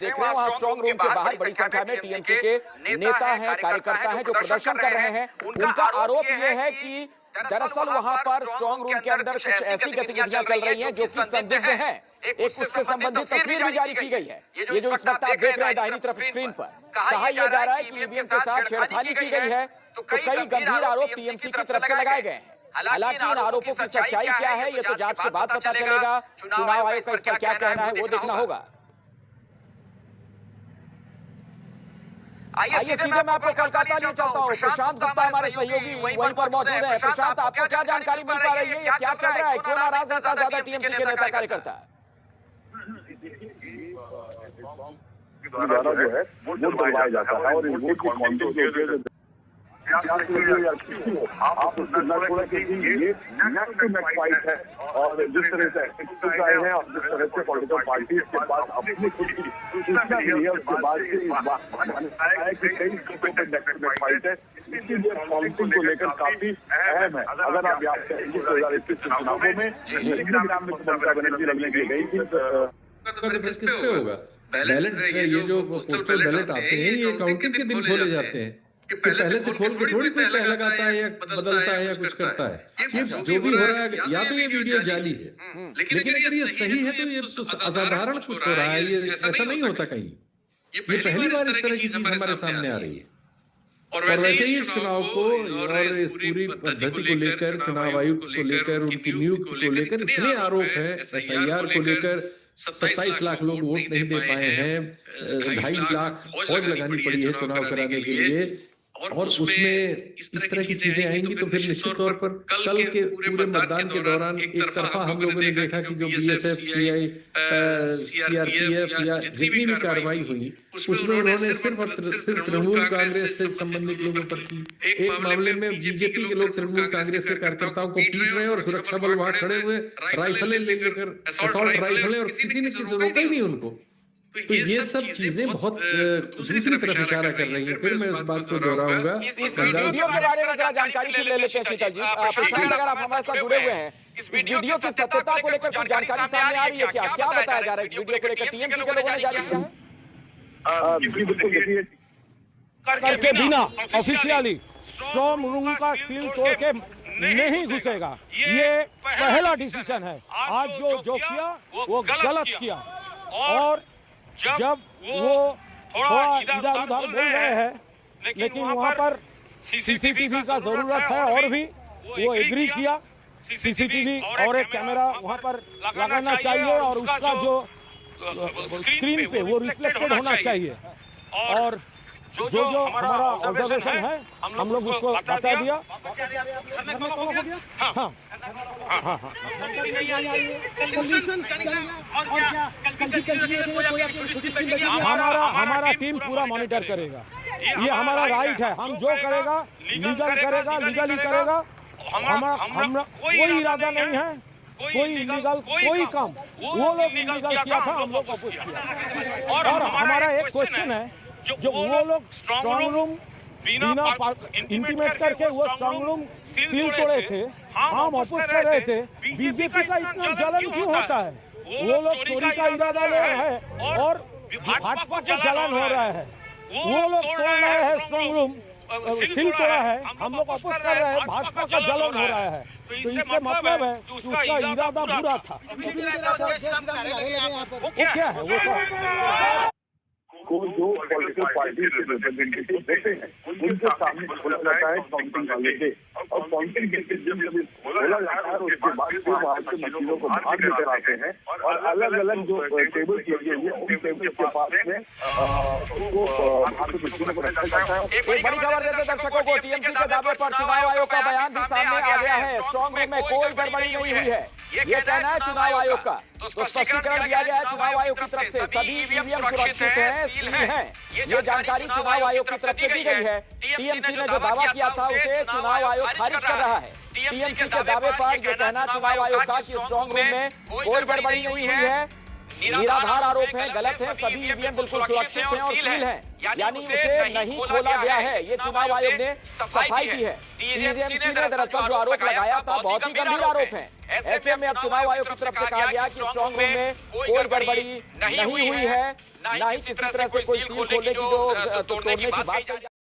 देख रहे हैं वहां स्ट्रांग रूम के बाहर बड़ी संख्या में टीएमसी के नेता हैं, कार्यकर्ता हैं जो प्रदर्शन कर रहे हैं। उनका आरोप यह है कि दरअसल वहां पर स्ट्रांग रूम के अंदर कुछ ऐसी गतिविधियां चल रही हैं जो कि संदिग्ध हैं। एक उससे संबंधित तस्वीर भी जारी की गई है। ये जो इस वक्त आप देख रहे हैं दाहिनी तरफ स्क्रीन पर, कहा यह जा रहा है कि ईवीएम के साथ छेड़खानी की गई है। तो कई गंभीर आरोप टीएमसी की तरफ से लगाए गए हैं। हालांकि इन आरोपों की सच्चाई क्या है ये तो जांच के बाद पता चलेगा। चुनाव आयोग का इस पर क्या कहना है वो देखना होगा। आइए सीधे मैं आपको कोलकाता ले चलता हूँ। प्रशांत गुप्ता हमारे सहयोगी वहीं पर मौजूद है। प्रशांत, आपको क्या जानकारी मिल पा रही है, या क्या चल रहा है, क्यों नाराज है इतना ज्यादा टीएमसी के नेता कार्यकर्ता? द्वारा जो है वोट डलवाया जाता है और वोट की काउंटिंग के लिए आप थोड़ा ये नेक्स्ट टू नेक्स्ट फाइट है। और जिस तरह से एक्टिविस्ट आए हैं और जिस तरह से पॉलिटिकल पार्टी के पास अपनी खुद की सूचना मिली है उसके बाद कि कई सीटों पर नेक्स्ट में फाइट है। इसलिए काउंटिंग को लेकर काफी अहम है। अगर आप याद करेंगे 2021 के चुनावों में ग्राम में ममता बनर्जी लड़ने के लिए गई थी तो किस पे होगा बैलेट? ये जो पोस्टल बैलेट आते हैं ये काउंटिंग के दिन खोले जाते हैं कि पहले से खोल के थोड़ी कोई पहले लगाता है या बदलता है या कुछ करता है। ये जो भी हो रहा है या तो ये वीडियो जाली है, लेकिन अगर ये सही है तो ये तो असाधारण कुछ हो रहा है। ये ऐसा नहीं होता कहीं। ये पहली बार इस तरह की चीज हमारे सामने आ रही है। और वैसे ही इस चुनाव को और इस पूरी पद्धति को लेकर, चुनाव आयुक्त को लेकर, उनकी नियुक्ति को लेकर इतने आरोप हैं। एसआईआर को लेकर 27 लाख लोग वोट नहीं दे पाए हैं, 2.5 लाख फौज लगानी पड़ी है चुनाव कराने के लिए, और उसमें इस तरह की चीजें आएंगी तो फिर निश्चित तौर पर कल के पूरे मतदान के दौरान एक तरफा हम लोगों ने देखा कि जो बीएसएफ, सीआरपीएफ या जितनी भी कार्रवाई हुई उसमें उन्होंने सिर्फ तृणमूल कांग्रेस से संबंधित लोगों पर की। एक मामले में बीजेपी के लोग तृणमूल कांग्रेस के कार्यकर्ताओं को पीट रहे हैं और सुरक्षा बल वहां खड़े हुए राइफलें लेकर, असॉल्ट राइफलें, और किसी ने किसी रोका ही नहीं उनको। तो ये सब चीजें बहुत दूसरी तरफ इशारा कर रही हैं। फिर मैं उस बात को दोहराऊंगा। इस वीडियो के बारे में जरा जानकारी ले लेते हैं शीतल जी। प्रशांत, अगर आप हमारे साथ जुड़े हुए हैं, इस वीडियो की सत्यता को लेकर कुछ जानकारी सामने आ रही है क्या? क्या बताया जा रहा है इस वीडियो को लेकर? टीएमसी के लोगों ने जारी किया है करके बिना ऑफिशियली स्ट्रांग रूम का सील तोड़ के नहीं घुसेगा। ये पहला डिसीजन है। आज जो किया वो गलत किया। और जब वो थोड़ा इधर उधर बोल रहे हैं, लेकिन वहाँ पर सीसीटीवी का जरूरत है और भी वो एग्री किया। सीसीटीवी और एक कैमरा वहाँ पर लगाना चाहिए और उसका जो स्क्रीन पे वो रिफ्लेक्टेड होना चाहिए। और जो हमारा ऑब्जर्वेशन है हम लोग उसको बता दिया। हाँ हाँ हाँ हमारा टीम पूरा मॉनिटर करेगा। ये हमारा राइट है। हम जो करेगा लीगली करेगा। हमारा कोई इरादा नहीं है कोई इलीगल कोई काम। वो लोग इलीगल किया था, हम लोग अपोज किया। और हमारा एक क्वेश्चन है, जो वो लोग स्ट्रांग रूम बिना इंटीमेट करके वो स्ट्रांग रूम सील तोड़े थे, हम अपोज कर रहे थे। बीजेपी का इतना जलन क्यों होता है? वो लोग चोरी का इरादा ले रहे हैं और भाजपा को जलन हो रहा है। वो लोग तोड़ रहे हैं स्ट्रांग रूम, सील तोड़ा है, हम लोग अपोज कर रहे हैं, भाजपा का जलन हो रहा है। तो इससे मतलब है कि उसका इरादा बुरा था। वो क्या है वो को जो पॉलिटिकल पार्टी के रिप्रेजेंटेटिव देते हैं उनके सामने बोला जाता है काउंटिंग वाले के, और काउंटिंग के जब बोला जाता है उसके बाद जो वहाँ के मशीनों को बाहर लेकर आते हैं और अलग अलग जो टेबल किए गए हैं उन टेबल के पास में उनको वहाँ पे मशीनों को रखा जाता है। एक बड़ी खबर देते दर्शकों को, टीएमसी के दावे पर चुनाव आयोग का बयान भी सामने आ गया है। स्ट्रांग रूम में कोई गड़बड़ी नहीं हुई है, ये कहना है चुनाव आयोग का। तो स्पष्टीकरण दिया गया है चुनाव आयोग की तरफ से, सभी ईवीएम सुरक्षित हैं, सील हैं। ये जानकारी चुनाव आयोग की तरफ से दी गई है। टीएमसी ने जो दावा किया था उसे चुनाव आयोग खारिज कर रहा है। टीएमसी के दावे पर यह कहना चुनाव आयोग का कि स्ट्रांग रूम में कोई गड़बड़ी नहीं हुई है, निराधार आरोप है, गलत है। सभी ईवीएम बिल्कुल सुरक्षित हैं और सील हैं, यानी उसे नहीं खोला गया है। ये चुनाव आयोग ने सफाई दी है। टीएमसी ने दरअसल जो आरोप लगाया था बहुत ही गंभीर आरोप है। ऐसे में अब चुनाव आयोग की तरफ से कहा गया कि स्ट्रांग रूम में कोई गड़बड़ी नहीं हुई है, ना ही किसी तरह से कोई सील खोलने की जो तोड़ने की बात